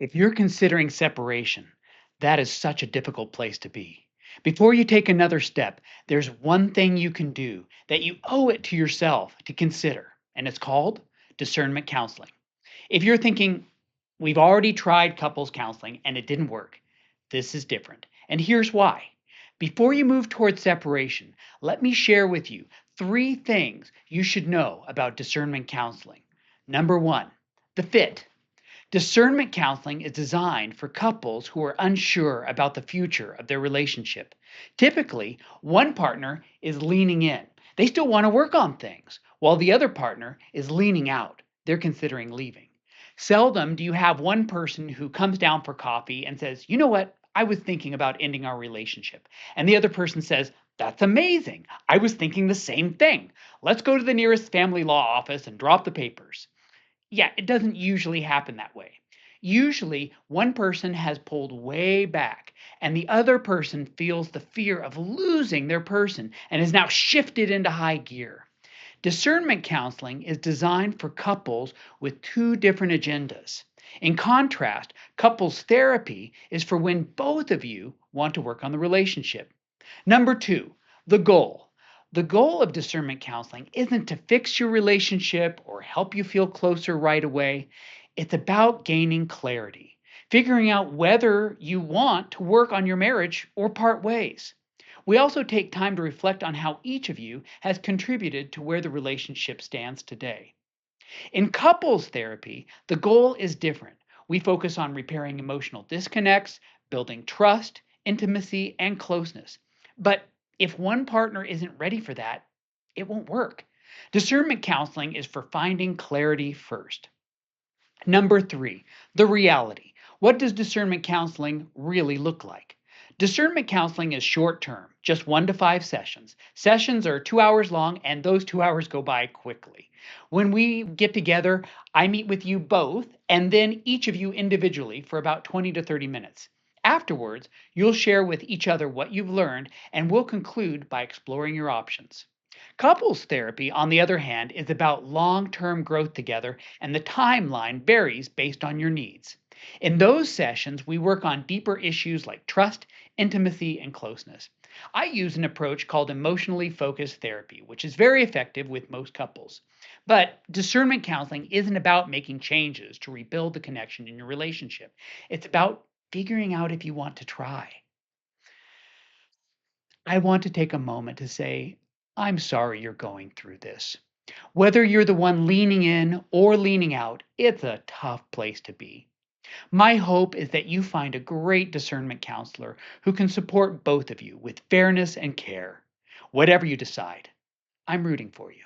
If you're considering separation, that is such a difficult place to be. Before you take another step, there's one thing you can do that you owe it to yourself to consider, and it's called discernment counseling. If you're thinking, we've already tried couples counseling and it didn't work, this is different. And here's why. Before you move towards separation, let me share with you three things you should know about discernment counseling. Number one, the fit. Discernment counseling is designed for couples who are unsure about the future of their relationship. Typically, one partner is leaning in. They still want to work on things, while the other partner is leaning out. They're considering leaving. Seldom do you have one person who comes down for coffee and says, "You know what? I was thinking about ending our relationship." And the other person says, "That's amazing. I was thinking the same thing. Let's go to the nearest family law office and drop the papers." Yeah, it doesn't usually happen that way. Usually, one person has pulled way back, and the other person feels the fear of losing their person and is now shifted into high gear. Discernment counseling is designed for couples with two different agendas. In contrast, couples therapy is for when both of you want to work on the relationship. Number two, the goal. The goal of discernment counseling isn't to fix your relationship or help you feel closer right away. It's about gaining clarity, figuring out whether you want to work on your marriage or part ways. We also take time to reflect on how each of you has contributed to where the relationship stands today. In couples therapy, the goal is different. We focus on repairing emotional disconnects, building trust, intimacy, and closeness. But if one partner isn't ready for that, it won't work. Discernment counseling is for finding clarity first. Number three, the reality. What does discernment counseling really look like? Discernment counseling is short term, just 1 to 5 sessions. Sessions are 2 hours long, and those 2 hours go by quickly. When we get together, I meet with you both, and then each of you individually for about 20 to 30 minutes. Afterwards, you'll share with each other what you've learned, and we'll conclude by exploring your options. Couples therapy, on the other hand, is about long term growth together, and the timeline varies based on your needs. In those sessions, we work on deeper issues like trust, intimacy, and closeness. I use an approach called emotionally focused therapy, which is very effective with most couples. But discernment counseling isn't about making changes to rebuild the connection in your relationship, it's about figuring out if you want to try. I want to take a moment to say, I'm sorry you're going through this. Whether you're the one leaning in or leaning out, it's a tough place to be. My hope is that you find a great discernment counselor who can support both of you with fairness and care. Whatever you decide, I'm rooting for you.